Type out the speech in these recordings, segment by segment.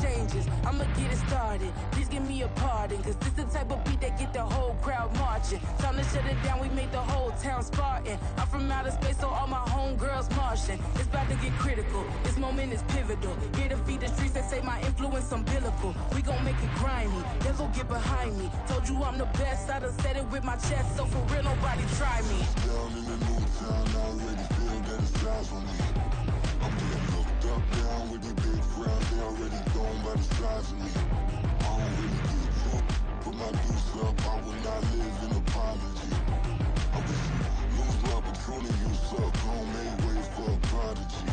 changes. I'ma get it started. Please give me a pardon, cause this the type of beat that get the whole crowd marching. Time to shut it down, we made the whole town Spartan. I'm from outer space, so all my homegirls Martian. It's about to get critical, this moment is pivotal. Here to feed the streets that say my influence umbilical. We gon' make it grimy, devil get behind me. Told you I'm the best, I done said it with my chest, so for real nobody try me. Down in the new town, I already feel that it's eyes on me. I'm being looked up, down with the big crowd, they already gone by the size of me. I don't really give a fuck, put my deuce up, I will not live in apology. I wish you lose the opportunity, you suck, homemade ways for a prodigy.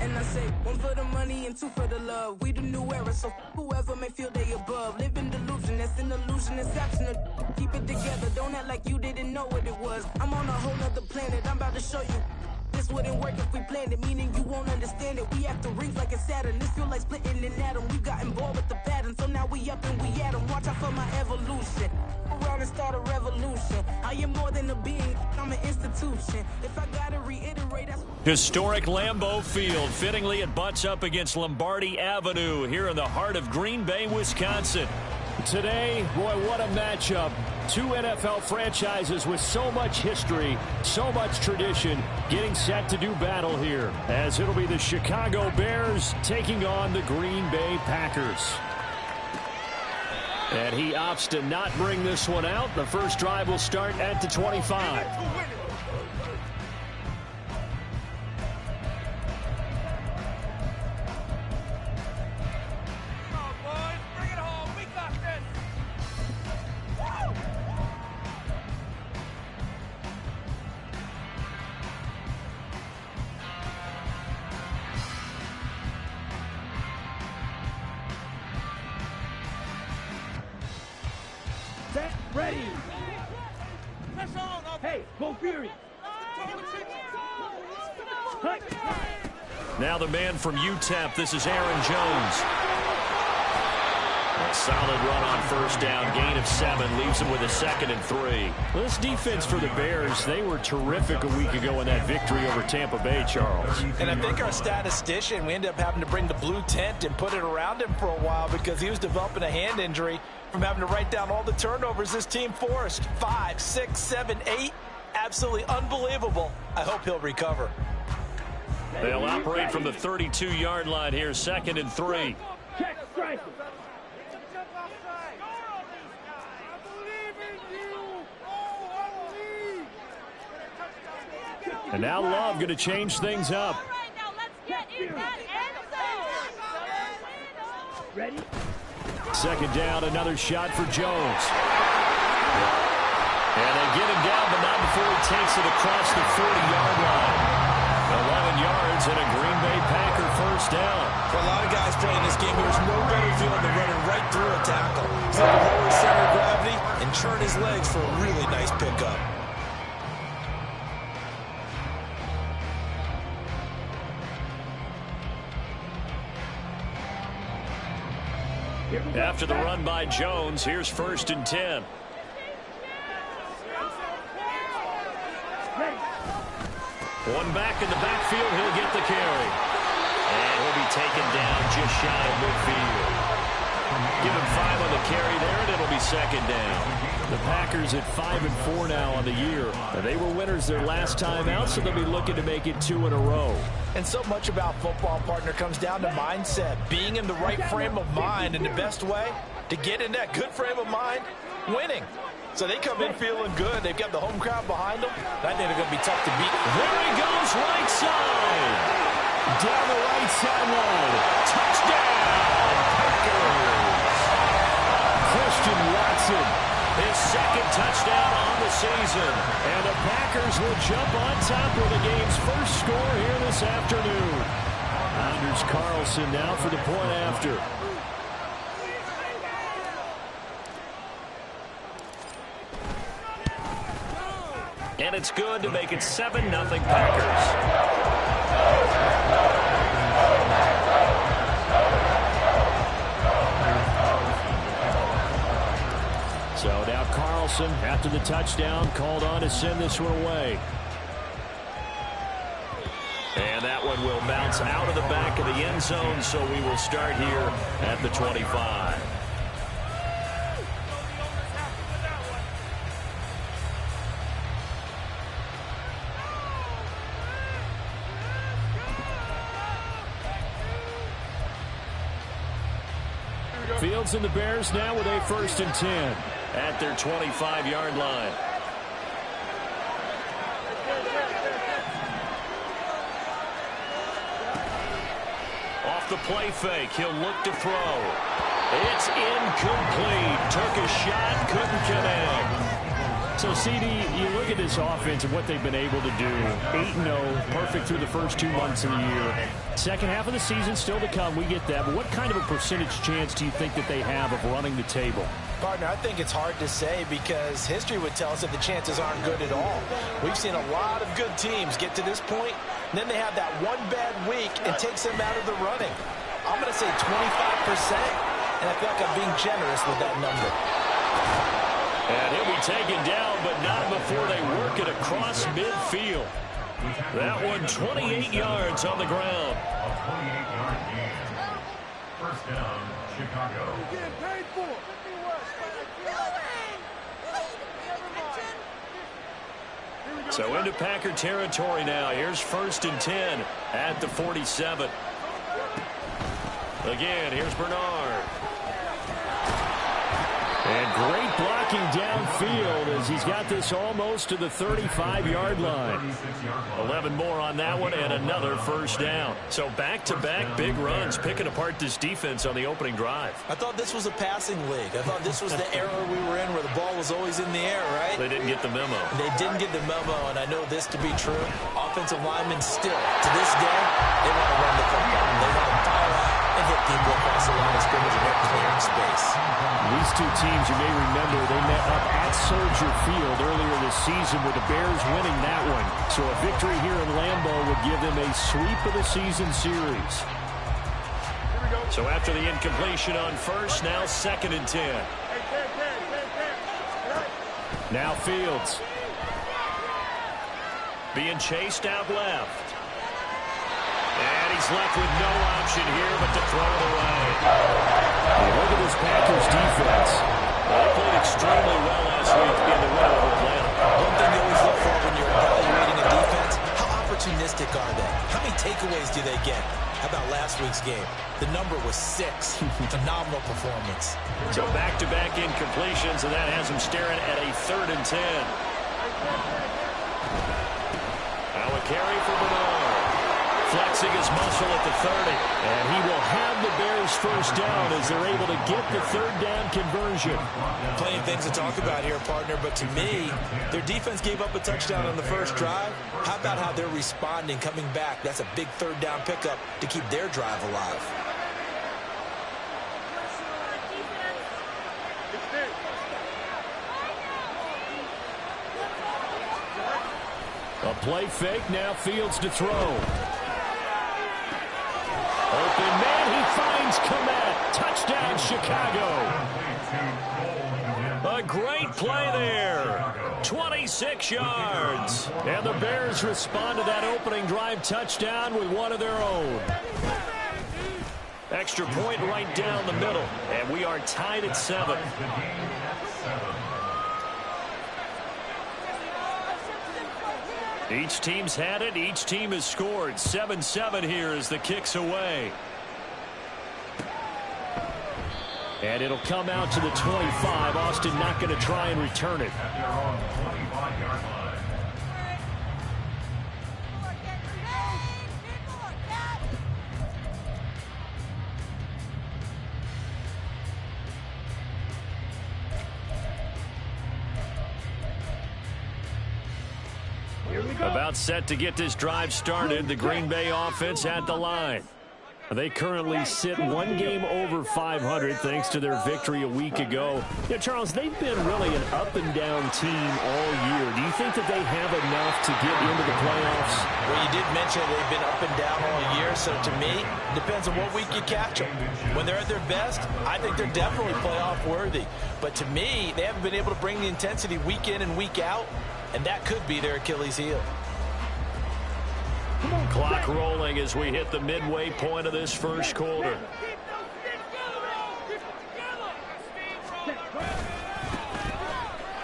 And I say, one for the money and two for the love. We the new era, so whoever may feel they above. Live in delusion, that's an illusion, it's absent. Keep it together, don't act like you didn't know what it was. I'm on a whole nother planet, I'm about to show you. This wouldn't work if we planned it, meaning you won't understand it. We have to rings like a Saturn, this feel like splitting an atom. We got involved with the pattern, so now we up and we at 'em. Watch out for my evolution. Around and start a revolution. I am more than a being, I'm an institution. If I gotta reiterate, that's... Historic Lambeau Field. Fittingly, it butts up against Lombardi Avenue here in the heart of Green Bay, Wisconsin. Today, boy, what a matchup. Two NFL franchises with so much history, so much tradition, getting set to do battle here, as it'll be the Chicago Bears taking on the Green Bay Packers. And he opts to not bring this one out. The first drive will start at the 25. Ready. Hey, go Fury. Now the man from UTEP, this is Aaron Jones. A solid run on first down, gain of 7, leaves him with a 2nd and 3. Well, this defense for the Bears, they were terrific a week ago in that victory over Tampa Bay, Charles. And I think our statistician, we ended up having to bring the blue tent and put it around him for a while because he was developing a hand injury from having to write down all the turnovers this team forced. 5, 6, 7, 8. Absolutely unbelievable. I hope he'll recover. They'll operate from the 32-yard line here, 2nd and 3. Check, strike. And now Love going to change things up. All right, now let's get in that end zone. Ready? 2nd down, another shot for Jones. And they get him down, but not before he takes it across the 40-yard line. 11 yards and a Green Bay Packer first down. For a lot of guys playing this game, there's no better feeling than running right through a tackle. He's able to lower his center of gravity and churn his legs for a really nice pickup. After the run by Jones, here's 1st and 10. One back in the backfield, he'll get the carry. And he'll be taken down just shy of midfield. Give him 5 on the carry there, and it'll be 2nd down. The Packers at 5-4 now on the year. They were winners their last time out, so they'll be looking to make it 2 in a row. And so much about football, partner, comes down to mindset, being in the right frame of mind, and the best way to get in that good frame of mind, winning. So they come in feeling good. They've got the home crowd behind them. I think they're going to be tough to beat. There he goes, right side. Down the right sideline. Touchdown, Packers. Christian Watson. His 2nd touchdown on the season. And the Packers will jump on top of the game's first score here this afternoon. Anders Carlson now for the point after. And it's good to make it 7-0 Packers. So now Carlson, after the touchdown, called on to send this one away. And that and will bounce out of the back of the end zone, so we will start here at the 25. Fields and the Bears now with a 1st and 10 at their 25-yard line. Off the play fake, he'll look to throw. It's incomplete. Took a shot, couldn't connect. So, CD, you look at this offense and what they've been able to do. 8-0, perfect through the first 2 months of the year. Second half of the season still to come, we get that. But what kind of a percentage chance do you think that they have of running the table? Partner, I think it's hard to say because history would tell us that the chances aren't good at all. We've seen a lot of good teams get to this point, and then they have that one bad week and takes them out of the running. I'm going to say 25%, and I feel like I'm being generous with that number. And he'll be taken down, but not before they work it across midfield. That one 28 yards on the ground. A 28-yard gain. First down, Chicago. You're getting paid for it. So into Packer territory now. Here's 1st and 10 at the 47. Again, here's Bernard. And great blocking downfield as he's got this almost to the 35-yard line. 11 more on that one and another 1st down. So back-to-back big runs, picking apart this defense on the opening drive. I thought this was a passing league. I thought this was the era we were in where the ball was always in the air, right? They didn't get the memo. They didn't get the memo, and I know this to be true. Offensive linemen still, to this day, they want to run the football. They want to fire out and hit people across the line of scrimmage and they're clearing space. These two teams, you may remember, they met up at Soldier Field earlier this season with the Bears winning that one. So a victory here in Lambeau would give them a sweep of the season series. So after the incompletion on 1st, now 2nd and 10. Now Fields. Being chased out left. And he's left with no option here but to throw it away. Look at this Packers defense. They played extremely well last week in the win over Atlanta. One thing you always look for when you're evaluating a defense, how opportunistic are they? How many takeaways do they get? How about last week's game? The number was 6. Phenomenal performance. So back-to-back incompletions, and that has them staring at a 3rd and 10. Now a carry for Bernard. Flexing his muscle at the 30. And he will have the Bears 1st down as they're able to get the 3rd down conversion. Plenty of things to talk about here, partner, but to me, their defense gave up a touchdown on the first drive. How about how they're responding, coming back? That's a big 3rd down pickup to keep their drive alive. A play fake, now Fields to throw. Open man, he finds Komet. Touchdown, Chicago. A great play there. 26 yards. And the Bears respond to that opening drive touchdown with one of their own. Extra point right down the middle. And we are tied at 7. Each team's had it. Each team has scored. 7-7 here as the kick's away. And it'll come out to the 25. Austin not going to try and return it. About set to get this drive started. The Green Bay offense at the line. They currently sit one game over 500 thanks to their victory a week ago. Yeah, Charles, they've been really an up-and-down team all year. Do you think that they have enough to get into the playoffs? Well, you did mention they've been up and down all year, so to me, it depends on what week you catch them. When they're at their best, I think they're definitely playoff-worthy. But to me, they haven't been able to bring the intensity week in and week out, and that could be their Achilles heel. Clock rolling as we hit the midway point of this first quarter.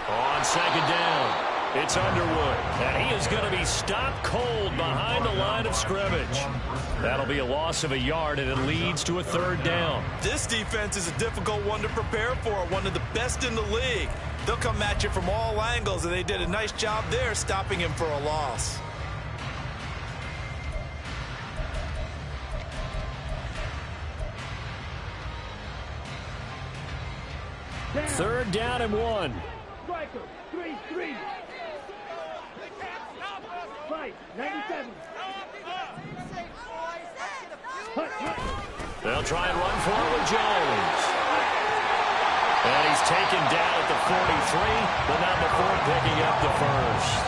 On second down, it's Underwood, and he is going to be stopped cold behind the line of scrimmage. That'll be a loss of a yard, and it leads to a third down. This defense is a difficult one to prepare for, one of the best in the league. They'll come at you from all angles, and they did a nice job there stopping him for a loss. Third down and 1. Striker, 3-3. Fight, 97. They'll try and run for it with Jones. And he's taken down at the 43, but not before picking up the first.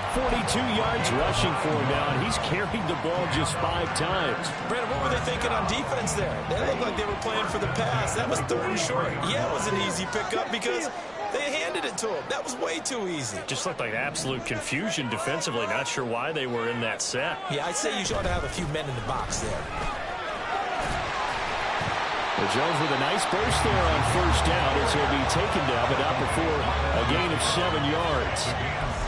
42 yards rushing for him now, and he's carried the ball just 5 times. Brandon, what were they thinking on defense there? They looked like they were playing for the pass. That was third and short. Yeah, it was an easy pickup because they handed it to him. That was way too easy. Just looked like absolute confusion defensively. Not sure why they were in that set. Yeah, I'd say you ought to have a few men in the box there. Well, Jones with a nice burst there on first down as he'll be taken down, but not before a gain of 7 yards.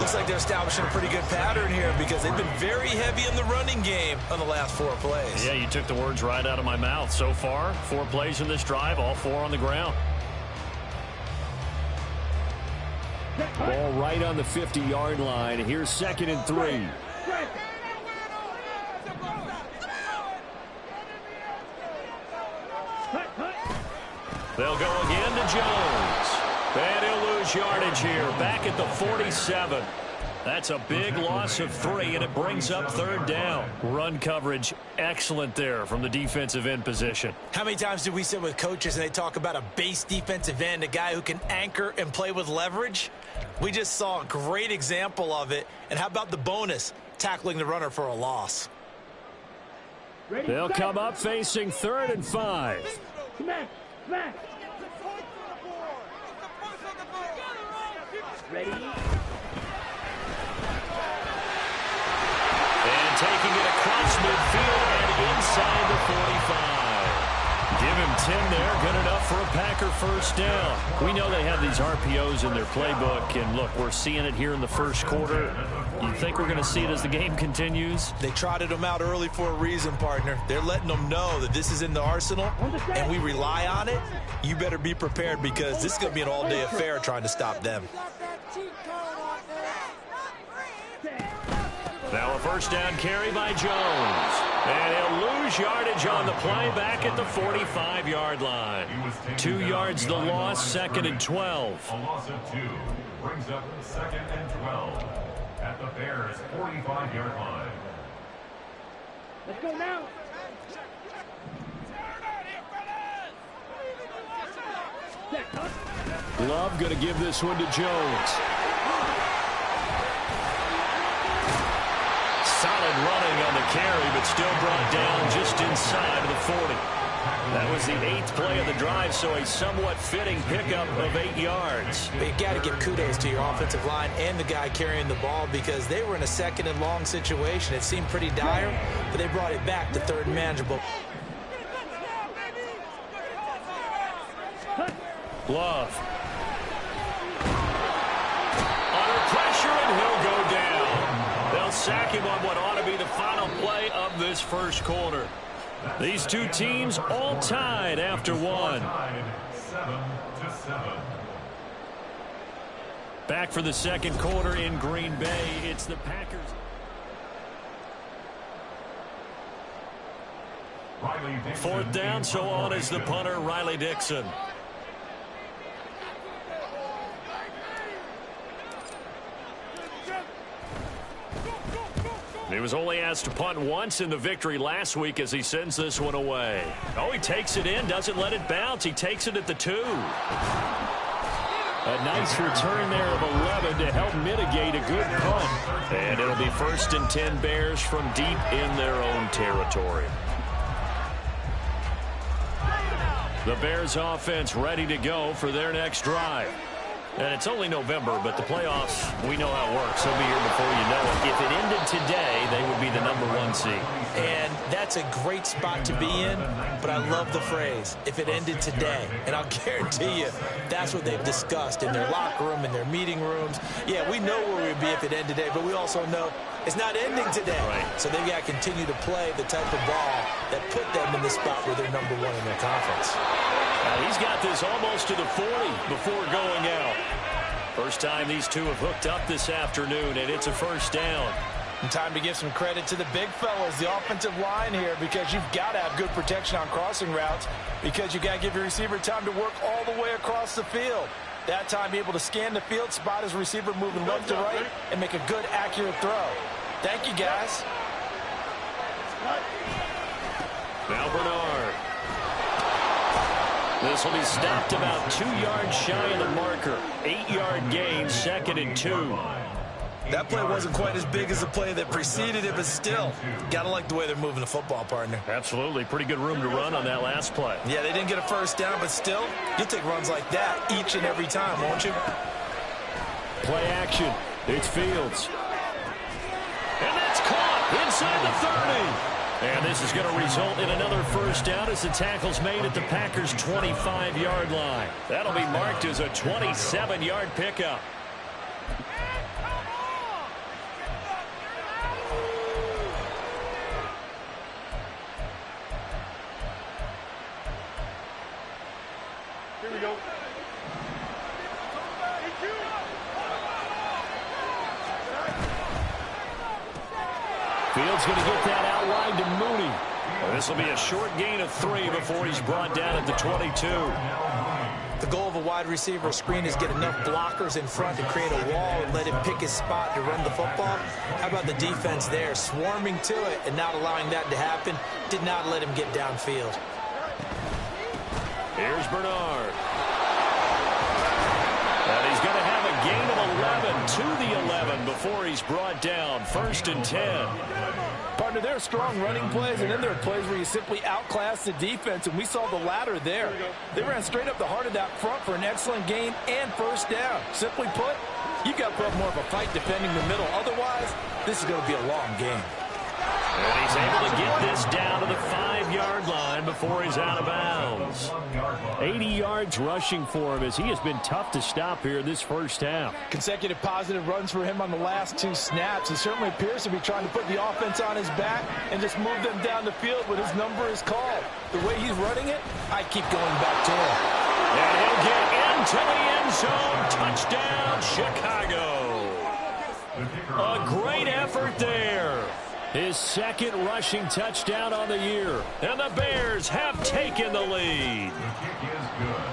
Looks like they're establishing a pretty good pattern here because they've been very heavy in the running game on the last 4 plays. Yeah, you took the words right out of my mouth. So far, 4 plays in this drive, all 4 on the ground. Ball right on the 50-yard line. Here's 2nd and 3. They'll go again to Jones. And he'll lose yardage here. Back at the 47. That's a big loss of 3, and it brings up third down. Run coverage excellent there from the defensive end position. How many times do we sit with coaches and they talk about a base defensive end, a guy who can anchor and play with leverage? We just saw a great example of it. And how about the bonus, tackling the runner for a loss? They'll come up facing 3rd and 5. Smash, smash. Ready? And taking it across midfield and inside the 45. Give him 10 there, good enough for a Packer first down. We know they have these RPOs in their playbook, and look, we're seeing it here in the first quarter. You think we're going to see it as the game continues? They trotted them out early for a reason, partner. They're letting them know that this is in the arsenal, and we rely on it. You better be prepared because this is going to be an all-day affair trying to stop them. Now a first down carry by Jones. And he'll lose yardage on the play back at the 45-yard line. 2 yards the loss, 2nd and 12. A loss of 2 brings up 2nd and 12 at the Bears' 45-yard line. Let's go now. Love going to give this one to Jones. Solid running on the carry, but still brought down just inside of the 40. That was the 8th play of the drive, so a somewhat fitting pickup of 8 yards. But you got to give kudos to your offensive line and the guy carrying the ball because they were in a 2nd and long situation. It seemed pretty dire, but they brought it back to 3rd and manageable. Love. Under pressure, and he'll go down. They'll sack him on what ought to be the final play of this first quarter. These two teams all tied after 1. 7-7. Back for the second quarter in Green Bay. It's the Packers. Fourth down, so on is the punter, Riley Dixon. He was only asked to punt once in the victory last week as he sends this one away. Oh, he takes it in, doesn't let it bounce. He takes it at the 2. A nice return there of 11 to help mitigate a good punt. And it'll be 1st and 10 Bears from deep in their own territory. The Bears offense ready to go for their next drive. And it's only November, but the playoffs, we know how it works. They'll be here before you know it. If it ended today, they would be the #1 seed. And that's a great spot to be in, but I love the phrase, if it ended today. And I'll guarantee you, that's what they've discussed in their locker room, in their meeting rooms. Yeah, we know where we'd be if it ended today, but we also know it's not ending today. Right. So they've got to continue to play the type of ball that put them in the spot where they're #1 in their conference. He's got this almost to the 40 before going out. First time these two have hooked up this afternoon, and it's a first down. And time to give some credit to the big fellas, the offensive line here, because you've got to have good protection on crossing routes, because you've got to give your receiver time to work all the way across the field. That time, be able to scan the field, spot his receiver moving left to right, and make a good, accurate throw. Thank you, guys. Now Bernard. This will be stopped about 2 yards shy of the marker. 8-yard gain, 2nd and 2. That play wasn't quite as big as the play that preceded it, but still, got to like the way they're moving the football, partner. Absolutely. Pretty good room to run on that last play. Yeah, they didn't get a first down, but still, you'll take runs like that each and every time, won't you? Play action. It's Fields. And that's caught inside the 30. And this is going to result in another first down as the tackle's made at the Packers' 25-yard line. That'll be marked as a 27-yard pickup. Here we go. Fields going to get that out wide to Mooney. This will be a short gain of 3 before he's brought down at the 22. The goal of a wide receiver screen is get enough blockers in front to create a wall and let him pick his spot to run the football. How about the defense there, swarming to it and not allowing that to happen? Did not let him get downfield. Here's Bernard. And he's going to have a gain of 11 to the 11 before he's brought down. 1st and 10. Partner, there are strong running plays, and then there are plays where you simply outclass the defense, and we saw the latter there. They ran straight up the heart of that front for an excellent gain and first down. Simply put, you've got to put up more of a fight defending the middle. Otherwise, this is going to be a long game. And he's able to get this down to the 5-yard line before he's out of bounds. 80 yards rushing for him as he has been tough to stop here this first half. Consecutive positive runs for him on the last 2 snaps. He certainly appears to be trying to put the offense on his back and just move them down the field when his number is called. The way he's running it, I keep going back to him. And he'll get into the end zone. Touchdown, Chicago. A great effort there. His 2nd rushing touchdown on the year. And the Bears have taken the lead.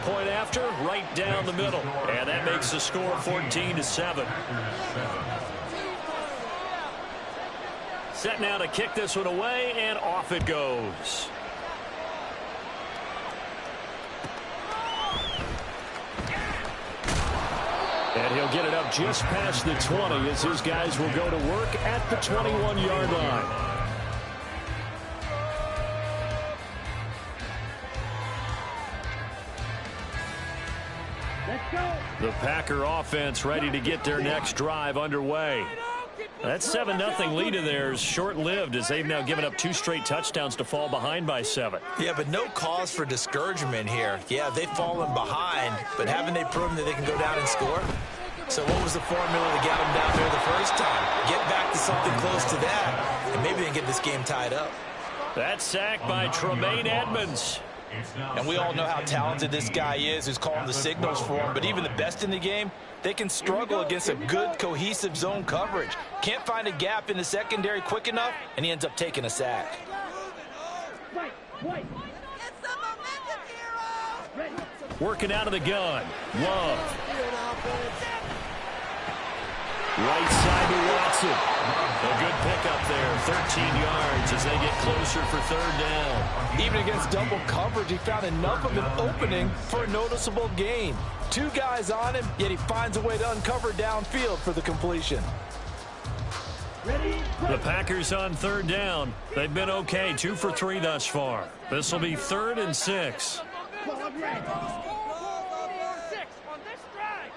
Point after, right down the middle. And that makes the score 14-7. Set now to kick this one away, and off it goes. And he'll get it up just past the 20 as his guys will go to work at the 21-yard line. Let's go. The Packer offense ready to get their next drive underway. That 7-0 lead of theirs short-lived as they've now given up 2 straight touchdowns to fall behind by 7. Yeah, but no cause for discouragement here. Yeah, they've fallen behind, but haven't they proven that they can go down and score? So what was the formula that got them down there the first time? Get back to something close to that, and maybe they can get this game tied up. That sack by Tremaine Edmonds. And we all know how talented this guy is who's calling the signals for him, but even the best in the game, they can struggle against a good, cohesive zone coverage. Can't find a gap in the secondary quick enough, and he ends up taking a sack. Right, right. Get some momentum, hero! Ready. Working out of the gun. Love. Right side to Watson. A good pickup there. 13 yards as they get closer for 3rd down. Even against double coverage, he found enough of an opening for a noticeable gain. 2 guys on him, yet he finds a way to uncover downfield for the completion. Ready. The Packers on 3rd down. They've been okay. 2 for 3 thus far. This will be 3rd and 6. Ball red. 6 on this drive.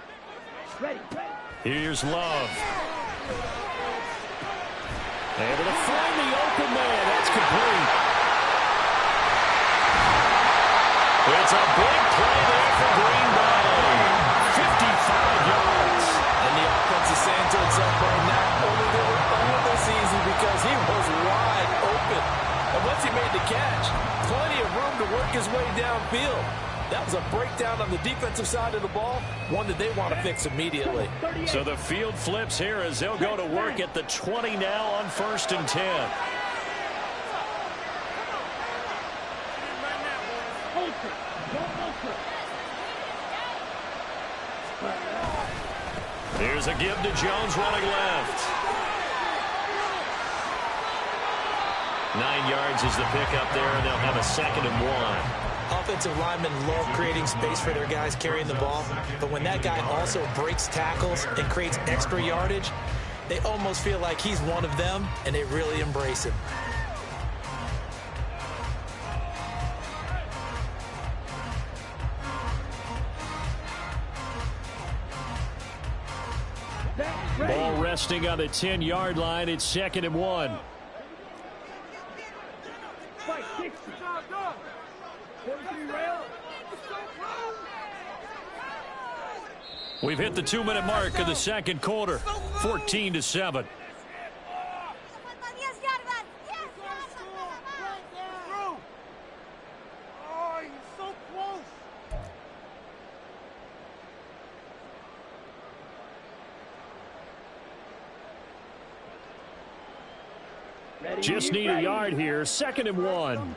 Here's Love. Able to find the open man. That's complete. It's a big play there for Green Bay. 55 yards. And the offense is saying to itself right now, only they were over this easy because he was wide open. And once he made the catch, plenty of room to work his way downfield. That was a breakdown on the defensive side of the ball, one that they want to fix immediately. So the field flips here as they'll go to work at the 20 now on 1st and 10. Here's a give to Jones running left. 9 yards is the pickup there, and they'll have a 2nd and 1. Offensive linemen love creating space for their guys carrying the ball, but when that guy also breaks tackles and creates extra yardage, they almost feel like he's one of them, and they really embrace him. Ball resting on the 10-yard line. It's 2nd and 1. We've hit the 2-minute mark of the 2nd quarter. 14-7. Just need a yard here. 2nd and 1.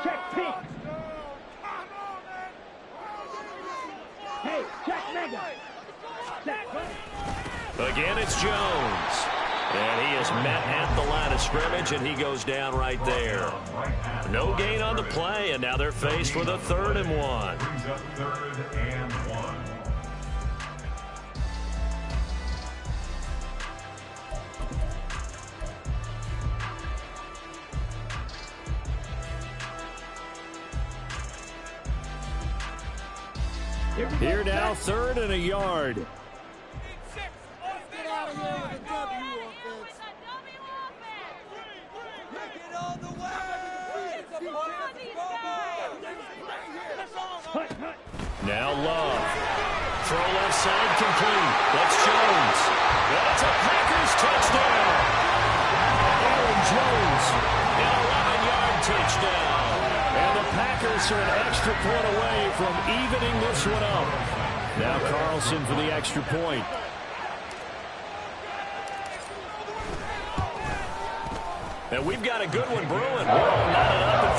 Check pink. Hey, check mega. Again, it's Jones. And he is met at the line of scrimmage, and he goes down right there. No gain on the play, and now they're faced with a 3rd and 1. Brings up 3rd and 1. Here now, 3rd and a yard. Get out of here with a W offense. Take it all the way. Now Love. Throw left side complete. That's Jones. That's a Packers touchdown. Aaron Jones, an 11-yard touchdown. And the Packers are an extra point away from evening this one up. Now Carlson for the extra point. And we've got a good one brewing. We're all knotted up at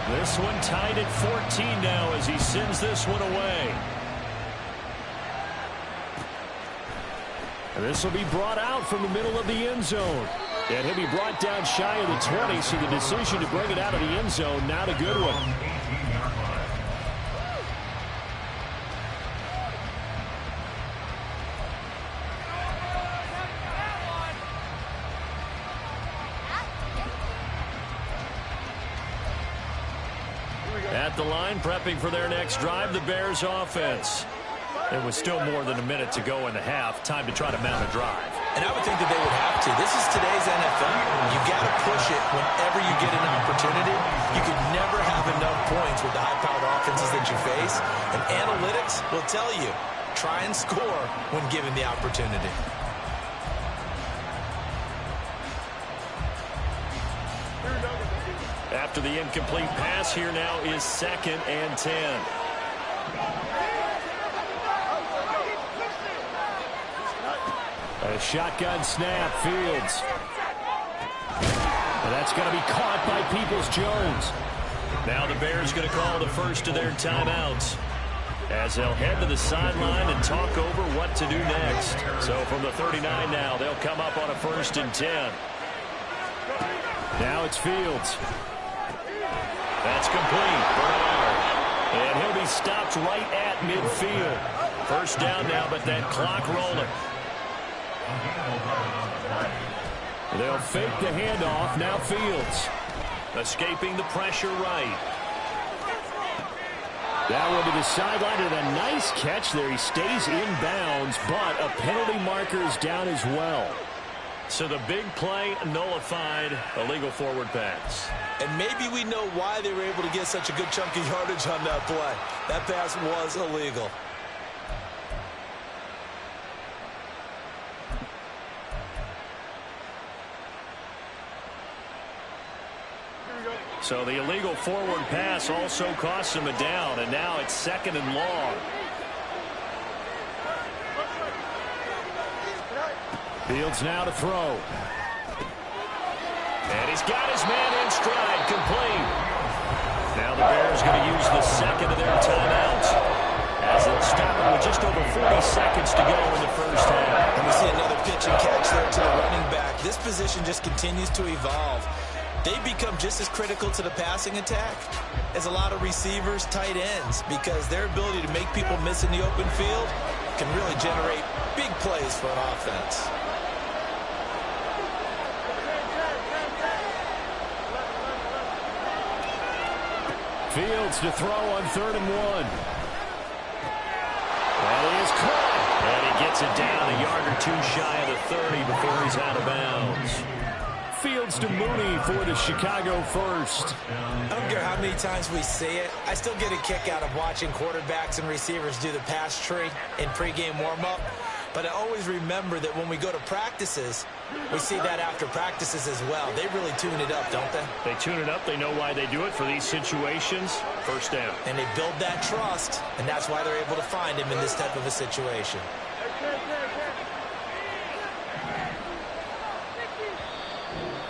14. This one tied at 14 now as he sends this one away. And this will be brought out from the middle of the end zone. And he'll be brought down shy of the 20, so the decision to bring it out of the end zone, not a good one. At the line, prepping for their next drive, the Bears offense. There was still more than a minute to go in the half. Time to try to mount a drive. And I would think that they would have to. This is today's NFL. You got to push it whenever you get an opportunity. You could never have enough points with the high-powered offenses that you face. And analytics will tell you, try and score when given the opportunity. After the incomplete pass, here now is 2nd and 10. A shotgun snap, Fields. And that's going to be caught by Peoples-Jones. Now the Bears going to call the first of their timeouts as they'll head to the sideline and talk over what to do next. So from the 39 now, they'll come up on a 1st and 10. Now it's Fields. That's complete. Bernard. And he'll be stopped right at midfield. First down now, but that clock rolling. They'll fake the handoff. Now Fields. Escaping the pressure right. That one to the sideline, and a nice catch there. He stays in bounds, but a penalty marker is down as well. So the big play nullified, illegal forward pass. And maybe we know why they were able to get such a good chunk of yardage on that play. That pass was illegal. So the illegal forward pass also costs him a down, and now it's 2nd and long. Fields now to throw. And he's got his man in stride, complete. Now the Bears going to use the second of their timeouts, as they'll stop it with just over 40 seconds to go in the first half. And we see another pitch and catch there to the running back. This position just continues to evolve. They become just as critical to the passing attack as a lot of receivers, tight ends, because their ability to make people miss in the open field can really generate big plays for an offense. Fields to throw on 3rd and 1. That is caught. And he gets it down a yard or two shy of the 30 before he's out of bounds. Fields to Mooney for the Chicago first. I don't care how many times we see it. I still get a kick out of watching quarterbacks and receivers do the pass tree in pregame warm-up. But I always remember that when we go to practices, we see that after practices as well. They really tune it up, don't they? They tune it up. They know why they do it for these situations. First down. And they build that trust, and that's why they're able to find him in this type of a situation.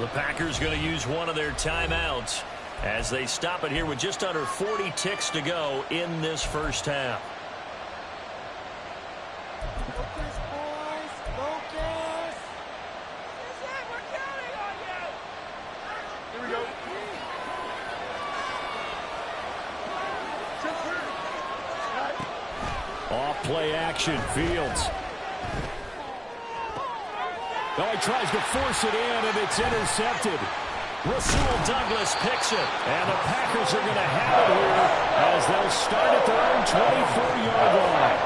The Packers going to use one of their timeouts as they stop it here with just under 40 ticks to go in this first half. Focus, boys. Focus. We're counting on you. Here we go. Off play action. Fields. Oh, he tries to force it in, and it's intercepted. Rasul Douglas picks it, and the Packers are going to have it here as they'll start at their own 24-yard line.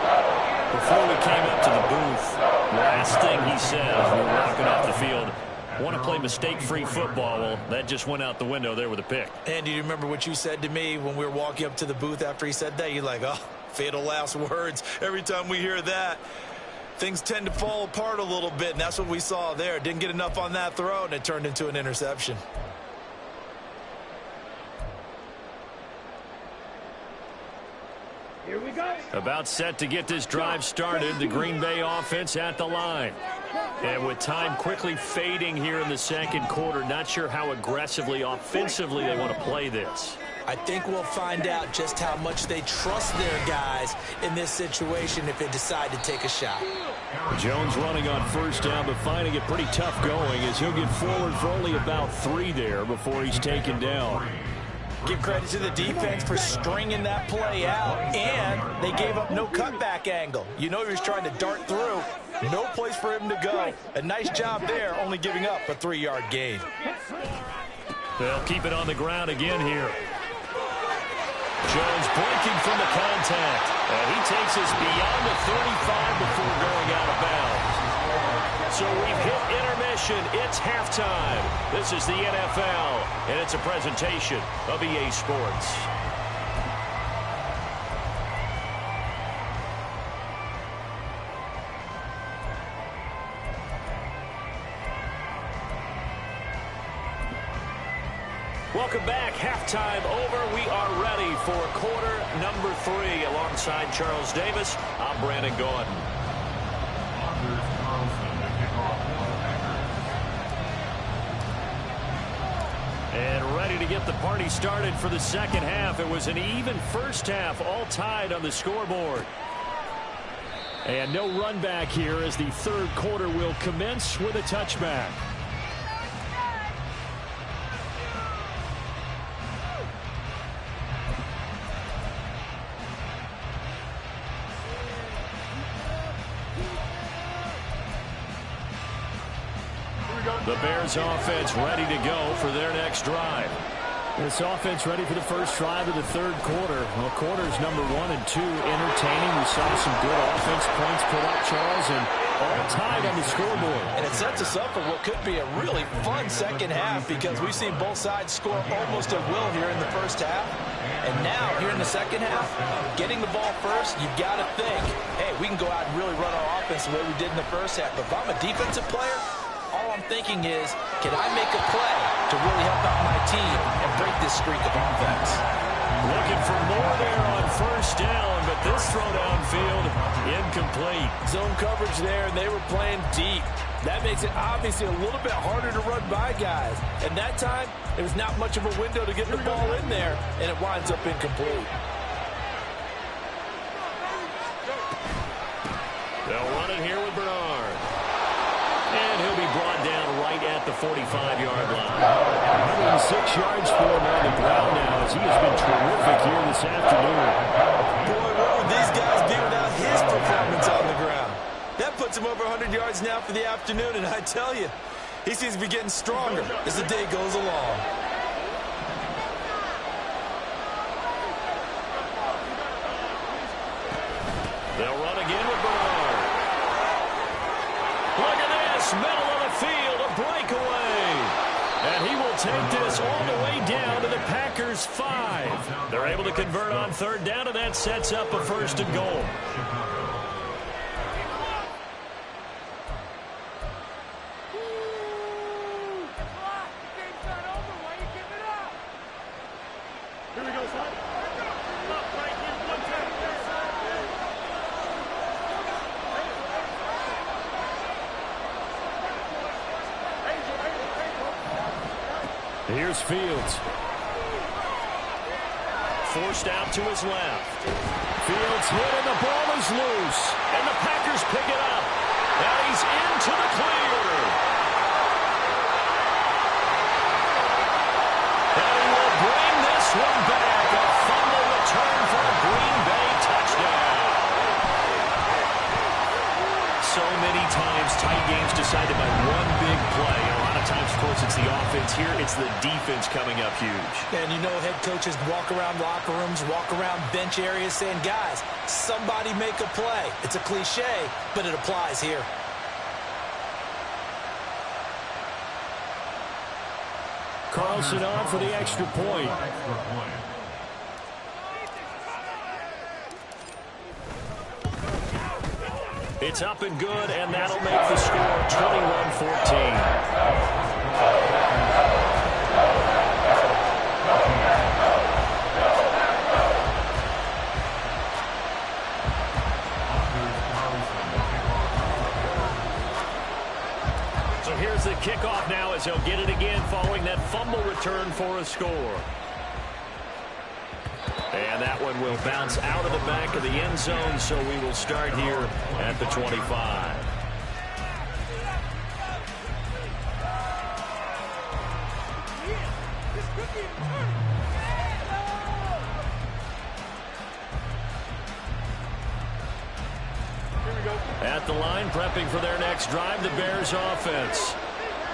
Before we came up to the booth, last thing he said as we were walking off the field, want to play mistake-free football. Well, that just went out the window there with a pick. And do you remember what you said to me when we were walking up to the booth after he said that? You're like, oh, fatal last words. Every time we hear that, things tend to fall apart a little bit, and that's what we saw there. Didn't get enough on that throw, and it turned into an interception. Here we go. About set to get this drive started, the Green Bay offense at the line. And with time quickly fading here in the second quarter, not sure how aggressively, offensively they want to play this. I think we'll find out just how much they trust their guys in this situation if they decide to take a shot. Jones running on first down, but finding it pretty tough going as he'll get forward for only about 3 there before he's taken down. Give credit to the defense for stringing that play out, and they gave up no cutback angle. You know he was trying to dart through. No place for him to go. A nice job there, only giving up a 3-yard gain. They'll keep it on the ground again here. Jones breaking from the contact. And he takes us beyond the 35 before going out of bounds. So we've hit intermission. It's halftime. This is the NFL, and it's a presentation of EA Sports. Welcome back. Halftime over. We are ready for quarter number 3. Alongside Charles Davis, I'm Brandon Gordon. And ready to get the party started for the second half. It was an even first half, all tied on the scoreboard. And no run back here as the third quarter will commence with a touchback. The Bears offense ready to go for their next drive. This offense ready for the first drive of the third quarter. Well, quarters number 1 and 2 entertaining. We saw some good offense points put up, Charles, and all tied on the scoreboard. And it sets us up for what could be a really fun second half because we've seen both sides score almost at will here in the first half. And now, here in the second half, getting the ball first, you've got to think, hey, we can go out and really run our offense the way we did in the first half. But if I'm a defensive player, all I'm thinking is, can I make a play to really help out my team and break this streak of offense? Looking for more there on first down, but this throw downfield incomplete. Zone coverage there, and they were playing deep. That makes it obviously a little bit harder to run by guys. And that time, there's not much of a window to get the ball in there, and it winds up incomplete. They'll run it here with Bernard. And he'll be brought down right at the 45-yard line. 106 yards for him on the ground now as he has been terrific here this afternoon. Boy, what would these guys do without his performance on the ground? That puts him over 100 yards now for the afternoon, and I tell you, he seems to be getting stronger as the day goes along. They'll run again with Bernard. Look at this, middle of the field, a breakaway. And he will take this all the way down to the Packers' 5. They're able to convert on third down, and that sets up a first and goal. Here's Fields. Forced out to his left. Fields hit and the ball is loose. And the Packers pick it up. And he's into the clear. And he will bring this one back. A fumble return for a Green Bay touchdown. So many times tight games decided by one big play. A lot of times, of course, it's the offense. Here, it's the defense coming up huge. And you know head coaches walk around locker rooms, walk around bench areas saying, guys, somebody make a play. It's a cliche, but it applies here. Carlson on for the extra point. It's up and good, and that'll make the score 21-14. So here's the kickoff now as he'll get it again following that fumble return for a score. And that one will bounce out of the back of the end zone, so we will start here at the 25. At the line, prepping for their next drive, the Bears offense.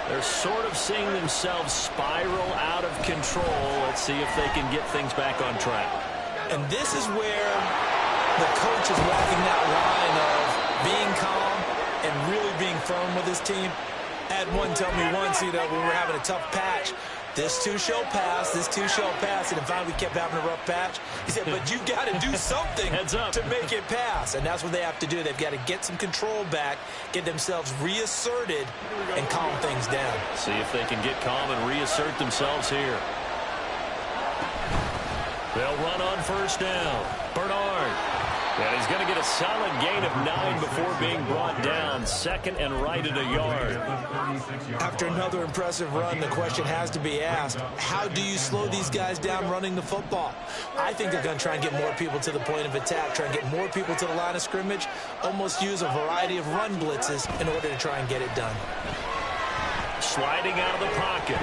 They're sort of seeing themselves spiral out of control. Let's see if they can get things back on track. And this is where the coach is walking that line of being calm and really being firm with his team. Had one tell me once, when we were having a tough patch, this too shall pass, this too shall pass. And finally we kept having a rough patch. He said, but you got to do something to make it pass. And that's what they have to do. They've got to get some control back, get themselves reasserted, and calm things down. See if they can get calm and reassert themselves here. They'll run on first down. Bernard. And he's going to get a solid gain of 9 before being brought down. Second and right at a yard. After another impressive run, the question has to be asked, how do you slow these guys down running the football? I think they're going to try and get more people to the point of attack, try and get more people to the line of scrimmage, almost use a variety of run blitzes in order to try and get it done. Sliding out of the pocket.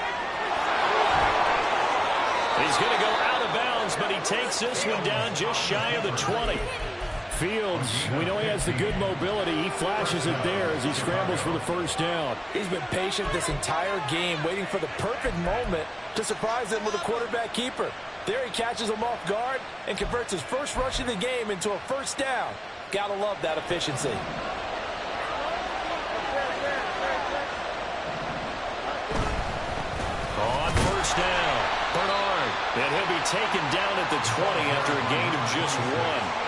He's going to go out of bounds, but he takes this one down just shy of the 20. Fields, we know he has the good mobility. He flashes it there as he scrambles for the first down. He's been patient this entire game, waiting for the perfect moment to surprise them with a quarterback keeper. There he catches him off guard and converts his first rush of the game into a first down. Gotta love that efficiency. On first down, Bernard. And he'll be taken down at the 20 after a gain of just 1.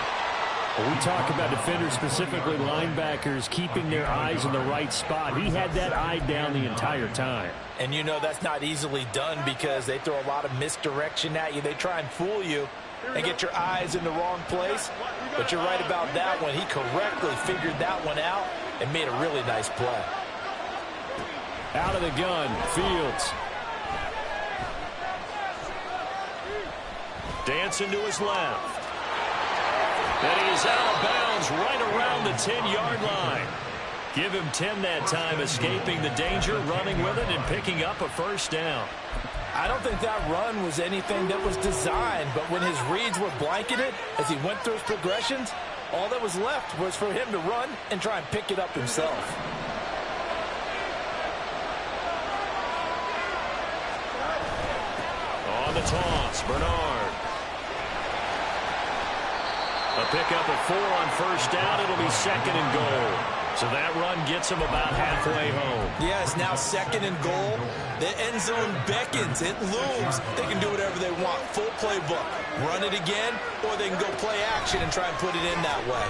When we talk about defenders, specifically linebackers, keeping their eyes in the right spot, he had that eye down the entire time. And you know that's not easily done because they throw a lot of misdirection at you. They try and fool you and get your eyes in the wrong place. But you're right about that one. He correctly figured that one out and made a really nice play. Out of the gun, Fields. Dancing to his left. And he's out of bounds right around the 10-yard line. Give him 10 that time, escaping the danger, running with it, and picking up a first down. I don't think that run was anything that was designed, but when his reads were blanketed as he went through his progressions, all that was left was for him to run and try and pick it up himself. On the toss, Bernard. A pickup of 4 on first down. It'll be 2nd and goal. So that run gets him about halfway home. Yes, now 2nd and goal. The end zone beckons. It looms. They can do whatever they want. Full playbook. Run it again, or they can go play action and try and put it in that way.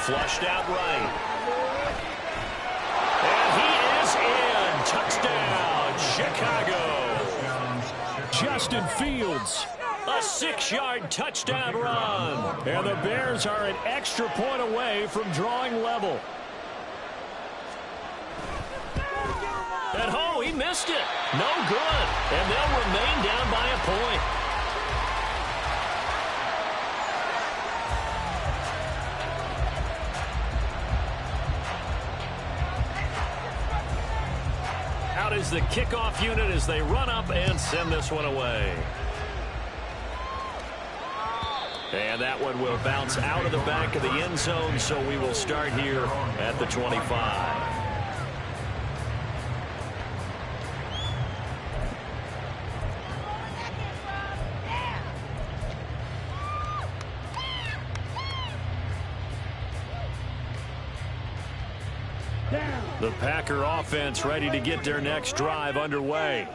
Flushed out right. And he is in. Touchdown, Chicago. Justin Fields. A 6-yard touchdown run. And the Bears are an extra point away from drawing level. And oh, he missed it. No good. And they'll remain down by a point. Out is the kickoff unit as they run up and send this one away. And that one will bounce out of the back of the end zone, so we will start here at the 25. The Packer offense ready to get their next drive underway.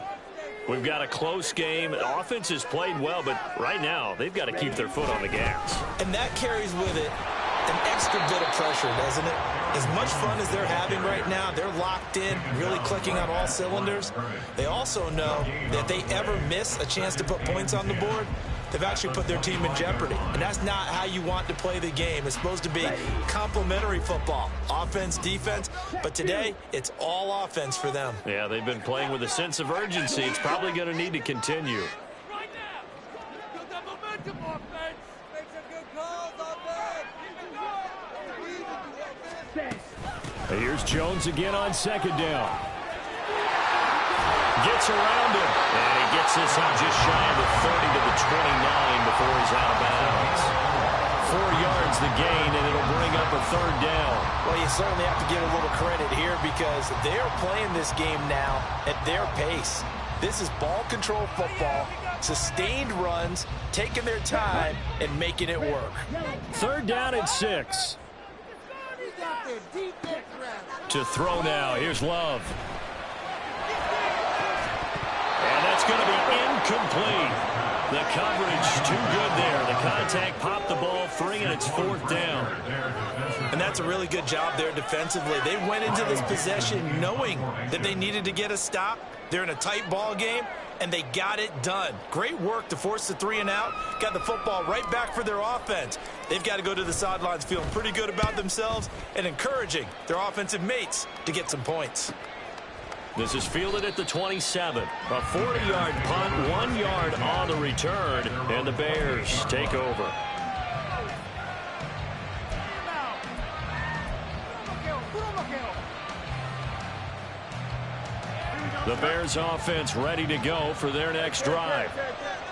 We've got a close game. The offense has played well, but right now they've got to keep their foot on the gas. And that carries with it an extra bit of pressure, doesn't it? As much fun as they're having right now, they're locked in, really clicking on all cylinders. They also know that if they ever miss a chance to put points on the board, they've actually put their team in jeopardy. And that's not how you want to play the game. It's supposed to be complementary football, offense, defense. But today, it's all offense for them. Yeah, they've been playing with a sense of urgency. It's probably going to need to continue. Here's Jones again on 2nd down. Gets around him. And he gets this out just shy of the 30 to the 29 before he's out of bounds. 4 yards the gain, and it'll bring up a 3rd down. Well, you certainly have to give a little credit here because they're playing this game now at their pace. This is ball control football, sustained runs, taking their time, and making it work. 3rd down and 6. To throw now. Here's Love. And that's going to be incomplete. The coverage too good there. The contact popped the ball free, and it's 4th down. And that's a really good job there defensively. They went into this possession knowing that they needed to get a stop. They're in a tight ball game, and they got it done. Great work to force the 3 and out. Got the football right back for their offense. They've got to go to the sidelines feeling pretty good about themselves and encouraging their offensive mates to get some points. This is fielded at the 27. A 40-yard punt, 1 yard on the return, and the Bears take over. The Bears offense ready to go for their next drive.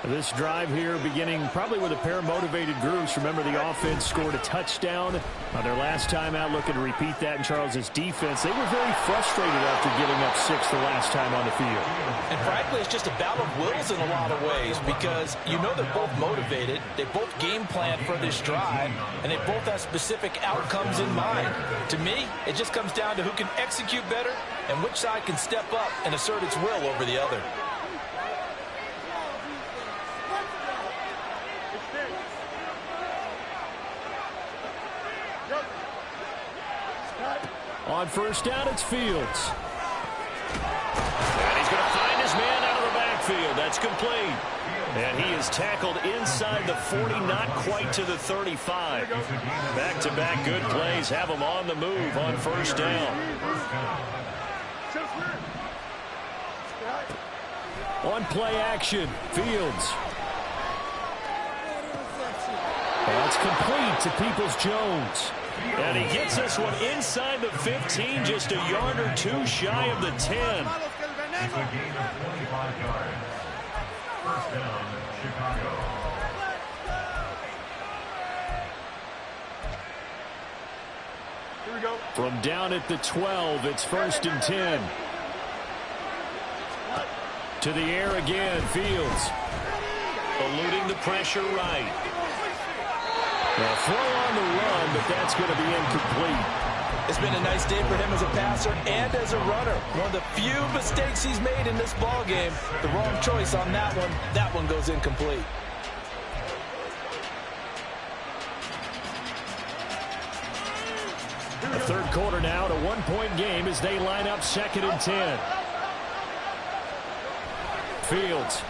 This drive here beginning probably with a pair of motivated groups. Remember, the offense scored a touchdown on their last time out, looking to repeat that in Charles's defense. They were very frustrated after giving up 6 the last time on the field. And frankly, it's just a battle of wills in a lot of ways because you know they're both motivated. They both game plan for this drive, and they both have specific outcomes in mind. To me, it just comes down to who can execute better and which side can step up and assert its will over the other. On first down, it's Fields. And he's going to find his man out of the backfield. That's complete. And he is tackled inside the 40, not quite to the 35. Back-to-back good plays have him on the move on first down. On play action, Fields. That's complete to Peoples-Jones. And he gets this one inside the 15, just a yard or two shy of the 10. It's a gain of 25 yards. First down, Chicago. Here we go. From down at the 12, it's first and 10. To the air again, Fields. Eluding the pressure right. Well, throw on the run, but that's going to be incomplete. It's been a nice day for him as a passer and as a runner. One of the few mistakes he's made in this ball game. The wrong choice on that one. That one goes incomplete. The third quarter now, a one-point game as they line up second and 10. Fields.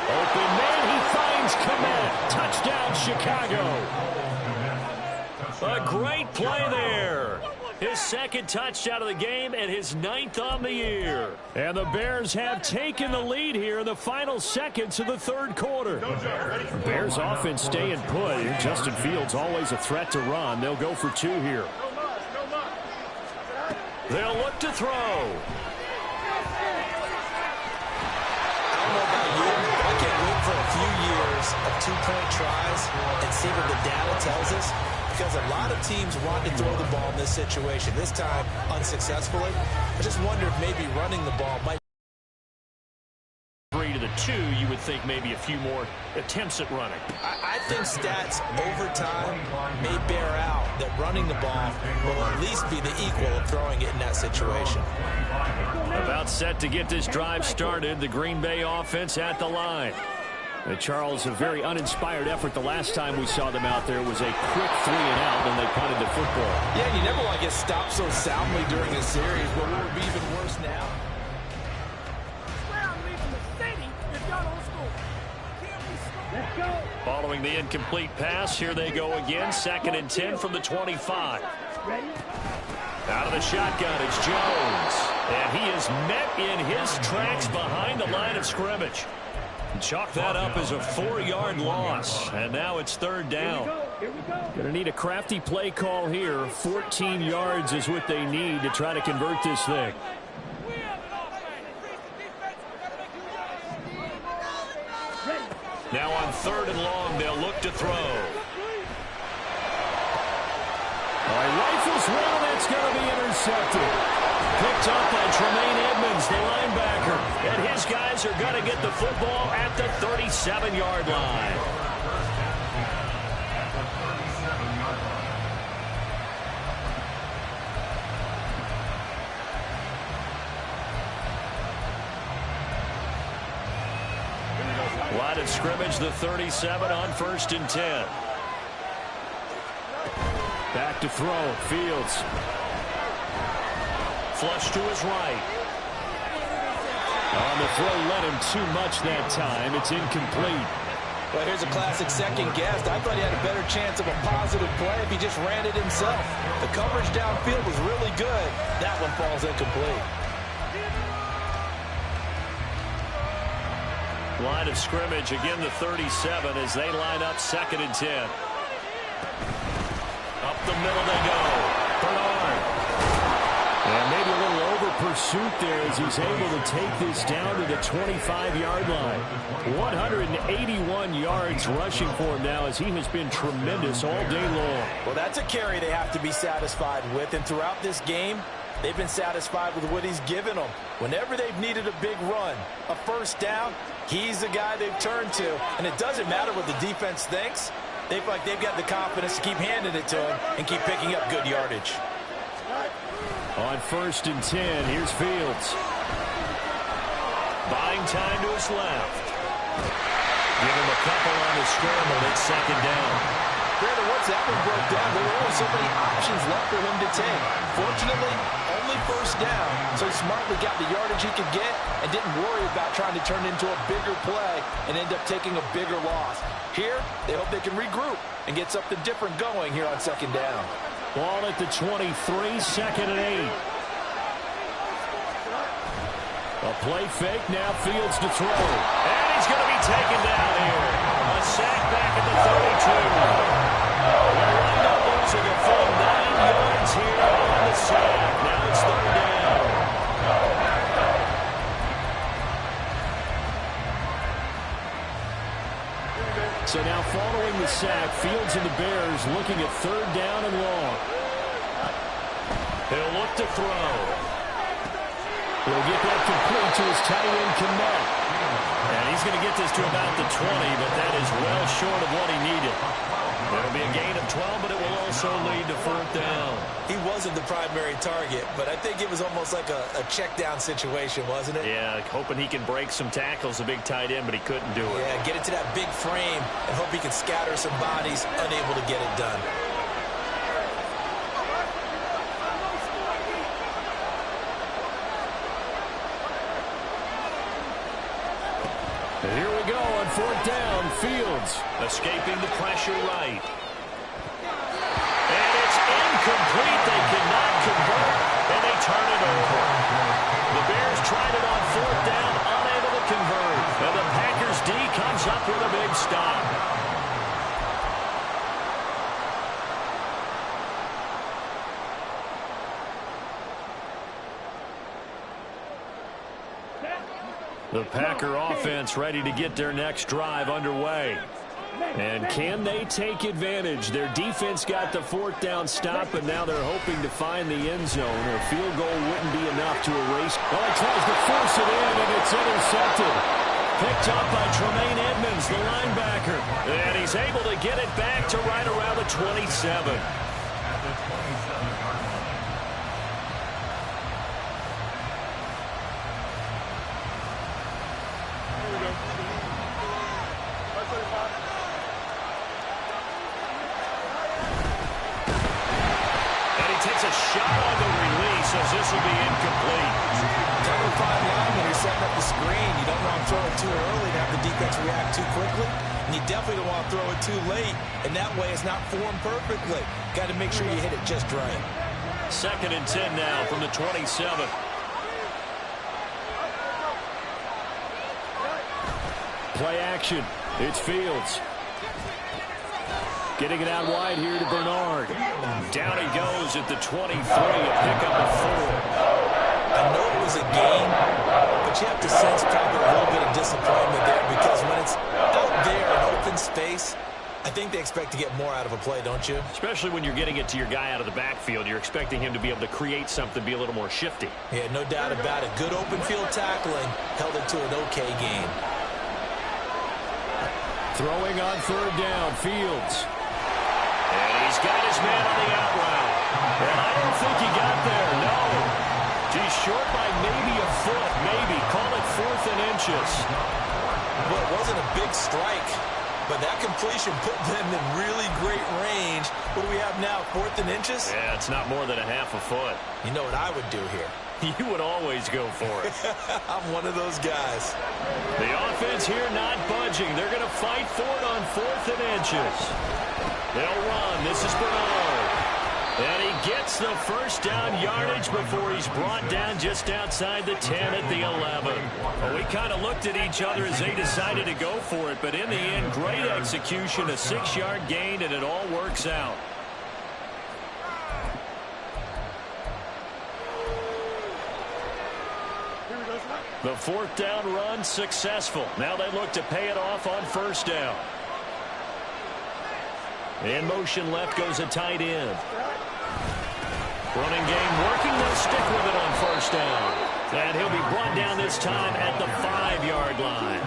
Open man, he finds Komet. Touchdown, Chicago. A great play there. His second touchdown of the game and his 9th on the year. And the Bears have taken the lead here in the final seconds of the third quarter. Bears offense staying put. Justin Fields always a threat to run. They'll go for 2 here. They'll look to throw. For a few years of 2-point tries and see what the data tells us, because a lot of teams want to throw the ball in this situation. This time, unsuccessfully. I just wonder if maybe running the ball might. 3 to the 2, you would think maybe a few more attempts at running. I think stats over time may bear out that running the ball will at least be the equal of throwing it in that situation. About set to get this drive started, the Green Bay offense at the line. Charles, a very uninspired effort. The last time we saw them out there was a quick 3 and out when they punted the football. Yeah, you never want to get stopped so soundly during a series, but what would be even worse now? Following the incomplete pass, here they go again. Second and 10 from the 25. Out of the shotgun, it's Jones. And he is met in his tracks behind the line of scrimmage. Chalk that up as a 4-yard loss. And now it's third down. Going to need a crafty play call here. 14 yards is what they need to try to convert this thing. Now on third and long, they'll look to throw. Rifles one, it's going to be intercepted. Picked up by Tremaine Edmonds, the linebacker. And his guys are going to get the football at the 37-yard line. Line of scrimmage, the 37 on first and 10. Back to throw, Fields. Flush to his right. On the throw, let him too much that time. It's incomplete. Well, here's a classic second guess. I thought he had a better chance of a positive play if he just ran it himself. The coverage downfield was really good. That one falls incomplete. Line of scrimmage, again the 37 as they line up second and 10. Up the middle they go. Bernard. And maybe a little pursuit there as he's able to take this down to the 25-yard line. 181 yards rushing for him now as he has been tremendous all day long. Well, that's a carry they have to be satisfied with, and throughout this game, they've been satisfied with what he's given them. Whenever they've needed a big run, a first down, he's the guy they've turned to. And it doesn't matter what the defense thinks. They feel like they've got the confidence to keep handing it to him and keep picking up good yardage. On 1st and 10, here's Fields. Buying time to his left. Give him a couple on the scramble. It's 2nd down. Brandon, once that one broke down, there were only so many options left for him to take. Fortunately, only first down, so he smartly got the yardage he could get and didn't worry about trying to turn into a bigger play and end up taking a bigger loss. Here, they hope they can regroup and get something different going here on 2nd down. Ball at the 23, 2nd and 8. A play fake, now Fields to throw. And he's going to be taken down here. A sack back at the 32. They'll wind up losing a full 9 yards here on the sack. Now it's 3rd down. So now following the sack, Fields and the Bears looking at 3rd down and long. He'll look to throw. He'll get that complete to his tight end, Kmet. And he's going to get this to about the 20, but that is well short of what he needed. It'll be a gain of 12, but it will also lead to 4th down. He wasn't the primary target, but I think it was almost like a check down situation, wasn't it? Yeah, hoping he can break some tackles, a big tight end, but he couldn't do it. Yeah, get it to that big frame and hope he can scatter some bodies, unable to get it done. And here we go on 4th down. Fields escaping the pressure right. And it's incomplete. They cannot convert, and they turn it over. The Bears tried it on 4th down, unable to convert. And the Packers D comes up with a big stop. The Packer offense ready to get their next drive underway. And can they take advantage? Their defense got the 4th down stop, and now they're hoping to find the end zone. A field goal wouldn't be enough to erase. Oh, he tries to force it in, and it's intercepted. Picked up by Tremaine Edmonds, the linebacker. And he's able to get it back to right around the 27. Shot on the release as this will be incomplete. Cover 5 line when you're setting up the screen. You don't want to throw it too early to have the defense react too quickly. And you definitely don't want to throw it too late. And that way it's not formed perfectly. Got to make sure you hit it just right. 2nd and 10 now from the 27. Play action. It's Fields. Getting it out wide here to Bernard. Down he goes at the 23, a pickup of 4. I know it was a game, but you have to sense probably a little bit of disappointment there because when it's out there in open space, I think they expect to get more out of a play, don't you? Especially when you're getting it to your guy out of the backfield. You're expecting him to be able to create something, be a little more shifty. Yeah, no doubt about it. Good open field tackling held it to an okay game. Throwing on 3rd down, Fields. And he's got his man on the out route. And I don't think he got there, no. He's short by maybe a foot, maybe. Call it 4th and inches. Well, it wasn't a big strike, but that completion put them in really great range. What do we have now, 4th and inches? Yeah, it's not more than a half a foot. You know what I would do here? You would always go for it. I'm one of those guys. The offense here not budging. They're going to fight for it on 4th and inches. They'll run. This is Bernard. And he gets the first down yardage before he's brought down just outside the 10 at the 11. Well, we kind of looked at each other as they decided to go for it, but in the end, great execution, a 6-yard gain, and it all works out. The fourth down run successful. Now they look to pay it off on first down. In motion left goes a tight end. Running game working. They'll stick with it on first down. And he'll be brought down this time at the 5-yard line.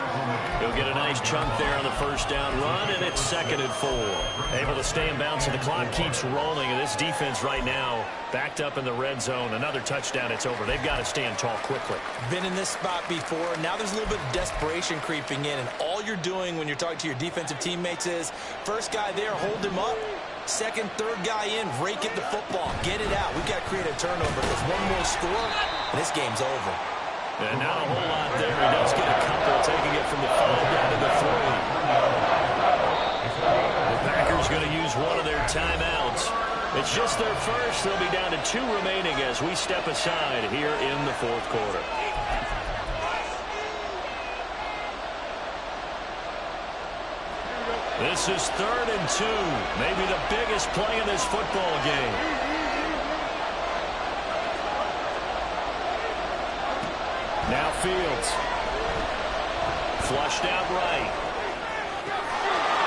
He'll get a nice chunk there on the first down run, and it's 2nd and 4. Able to stay in bounds, and the clock keeps rolling. And this defense right now backed up in the red zone. Another touchdown, it's over. They've got to stand tall quickly. Been in this spot before. Now there's a little bit of desperation creeping in, and all you're doing when you're talking to your defensive teammates is first guy there, hold him up. Second, third guy in, rake at the football. Get it out. We've got to create a turnover because one more score, and this game's over. And not a whole lot there. He does get a couple, taking it from the 5 down to the 3. The Packers going to use one of their timeouts. It's just their first. They'll be down to 2 remaining as we step aside here in the 4th quarter. This is 3rd and 2. Maybe the biggest play in this football game. Now Fields. Flushed out right.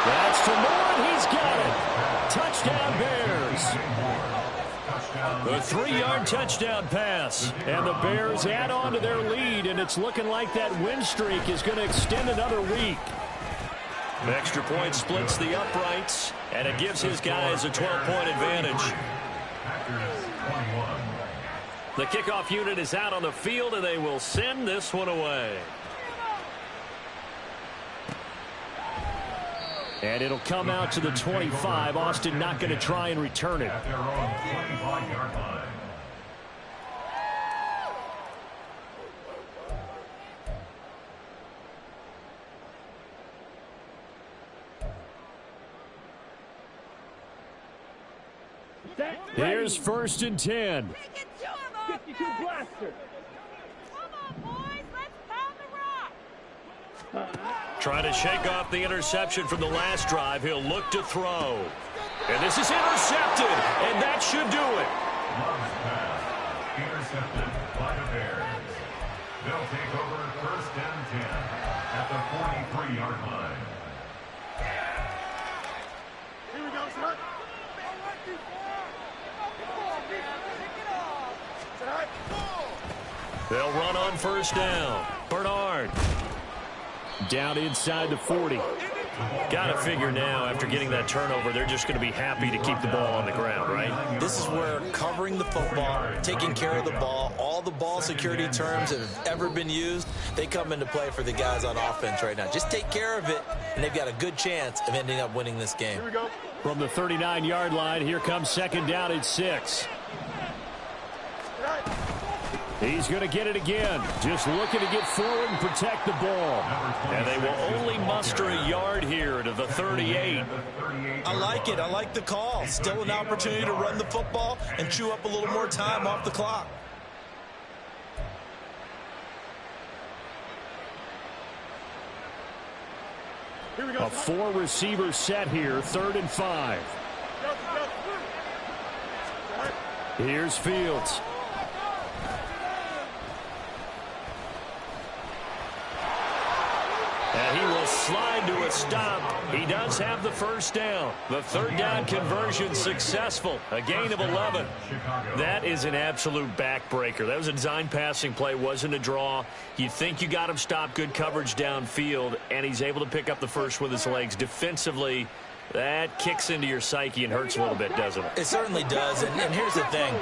That's to Moore. He's got it. Touchdown Bears. The 3-yard touchdown pass. And the Bears add on to their lead, and it's looking like that win streak is going to extend another week. The extra point splits the uprights, and it gives his guys a 12-point advantage. The kickoff unit is out on the field, and they will send this one away. And it'll come out to the 25. Austin not going to try and return it. At their own 25-yard line. Here's 1st and 10. 52 blaster. Come on, boys. Let's pound the rock. Trying to shake off the interception from the last drive. He'll look to throw. And this is intercepted, and that should do it. Love's pass intercepted by the Bears. They'll take over 1st and 10 at the 43-yard line. Here we go, son. They'll run on first down. Bernard. Down inside the 40. Got to figure now, after getting that turnover, they're just going to be happy to keep the ball on the ground, right? This is where covering the football, taking care of the ball, all the ball security terms that have ever been used, they come into play for the guys on offense right now. Just take care of it, and they've got a good chance of ending up winning this game. Here we go. From the 39-yard line, here comes 2nd down and 6. He's going to get it again. Just looking to get forward and protect the ball. And they will only muster a yard here to the 38. I like it. I like the call. Still an opportunity to run the football and chew up a little more time off the clock. Here we go. A 4-receiver set here, 3rd and 5. Here's Fields. And he will slide to a stop. He does have the first down. The 3rd down conversion successful. A gain of 11. That is an absolute backbreaker. That was a design passing play. Wasn't a draw. You think you got him stopped. Good coverage downfield. And he's able to pick up the first with his legs. Defensively, that kicks into your psyche and hurts a little bit, doesn't it? It certainly does. And here's the thing.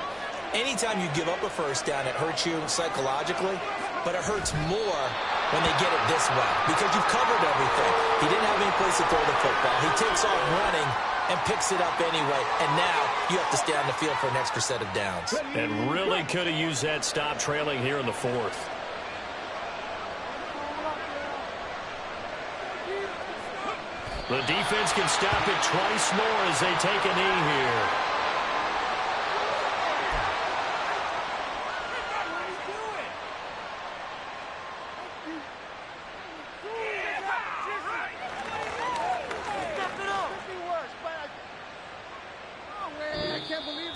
Anytime you give up a first down, it hurts you psychologically. But it hurts more when they get it this way because you've covered everything. He didn't have any place to throw the football. He takes off running and picks it up anyway. And now you have to stay on the field for an extra set of downs. And really could have used that stop trailing here in the 4th. The defense can stop it twice more as they take a knee here.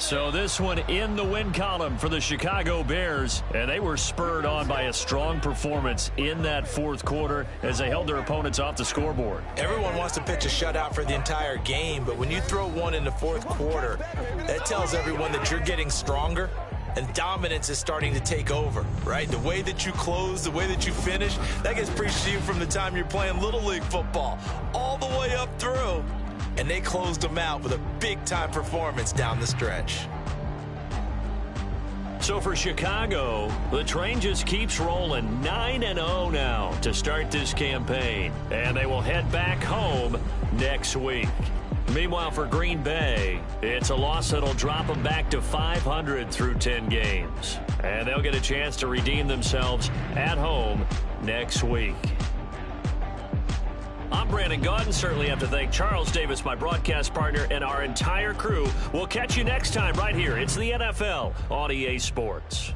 So this one in the win column for the Chicago Bears, and they were spurred on by a strong performance in that fourth quarter as they held their opponents off the scoreboard. Everyone wants to pitch a shutout for the entire game, but when you throw one in the fourth quarter, that tells everyone that you're getting stronger and dominance is starting to take over, right? The way that you close, the way that you finish, that gets preached to you from the time you're playing Little League football all the way up through. And they closed them out with a big-time performance down the stretch. So for Chicago, the train just keeps rolling 9-0 now to start this campaign. And they will head back home next week. Meanwhile, for Green Bay, it's a loss that'll drop them back to 500 through 10 games. And they'll get a chance to redeem themselves at home next week. I'm Brandon Gaudin. Certainly have to thank Charles Davis, my broadcast partner, and our entire crew. We'll catch you next time right here. It's the NFL on EA Sports.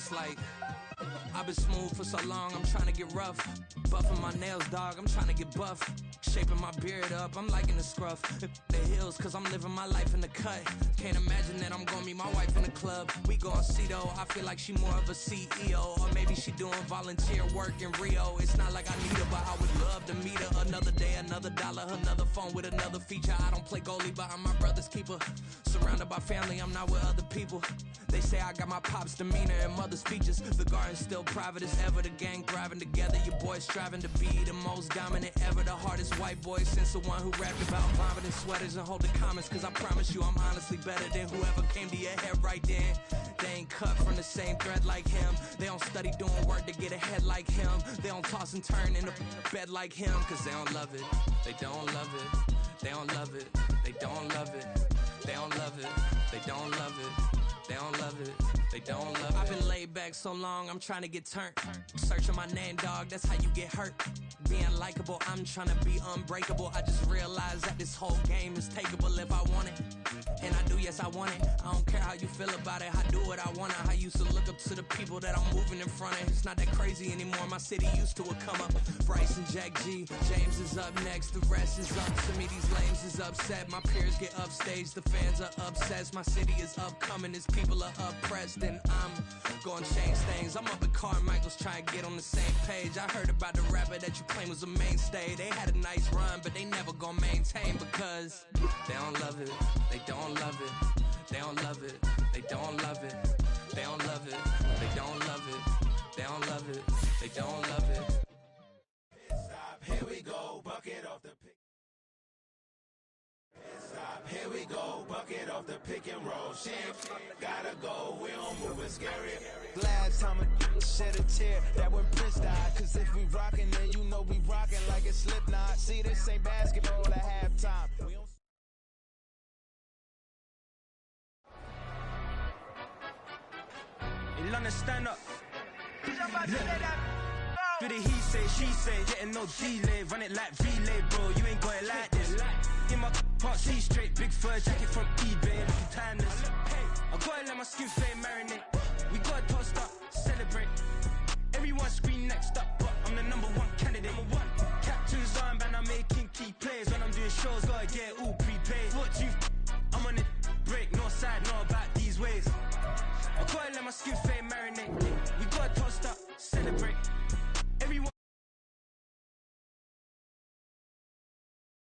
it's like I've been smooth for so long, I'm trying to get rough. Buffing my nails, dog, I'm trying to get buff. Shaping my beard up, I'm liking the scruff. The hills, cause I'm living my life in the cut. Can't imagine that I'm gonna meet my wife in the club. We gon' see though, I feel like she more of a CEO. Or maybe she doing volunteer work in Rio. It's not like I need her, but I would love to meet her. Another day, another dollar, another phone with another feature. I don't play goalie, but I'm my brother's keeper. Surrounded by family, I'm not with other people. They say I got my pop's demeanor and mother's features. The garden's still private as ever, the gang thriving together. Your boys striving to be the most dominant ever. The hardest white boy since the one who rapped about vomiting sweaters and holding comments. Cause I promise you I'm honestly better than whoever came to your head right then. They ain't cut from the same thread like him. They don't study doing work to get ahead like him. They don't toss and turn in the bed like him. Cause they don't love it, they don't love it. They don't love it, they don't love it. They don't love it, they don't love it. They don't love it, they don't love it. I've been laid back so long, I'm trying to get turned. Searching my name, dog, that's how you get hurt. Being likable, I'm trying to be unbreakable. I just realized that this whole game is takeable if I want it. And I do, yes, I want it. I don't care how you feel about it, I do what I want it. I used to look up to the people that I'm moving in front of. It's not that crazy anymore, my city used to a come up. Bryce and Jack G, James is up next, the rest is up. To me, these lames is upset. My peers get upstaged, the fans are obsessed. My city is upcoming, his people are oppressed. And I'm gonna change things. I'm up at Carmichael's trying to get on the same page. I heard about the rapper that you claim was a mainstay. They had a nice run, but they never gonna maintain because they don't love it, they don't love it, they don't love it, they don't love it, they don't love it, they don't love it, they don't love it, they don't love it. Stop, here we go, bucket off the pick. Stop, here we go, bucket off the pick and roll. Shit, gotta go, we don't move it scary. Last time a shed a tear, that when Prince died. Cause if we rockin', then you know we rockin' like it's Slipknot. See, this ain't basketball at halftime. In London, stand up. Do the he say, she say, getting no delay. Run it like relay, bro, you ain't got it like this. In my part, see straight, big fur jacket from eBay, looking timeless. I gotta let my skin fade marinate. We gotta toast up, celebrate. Everyone scream next up, but I'm the #1 candidate. Captain's armband, I'm making key plays. When I'm doing shows, gotta get it all prepaid. I'm on it, break, no side, know about these ways. I gotta let my skin fade.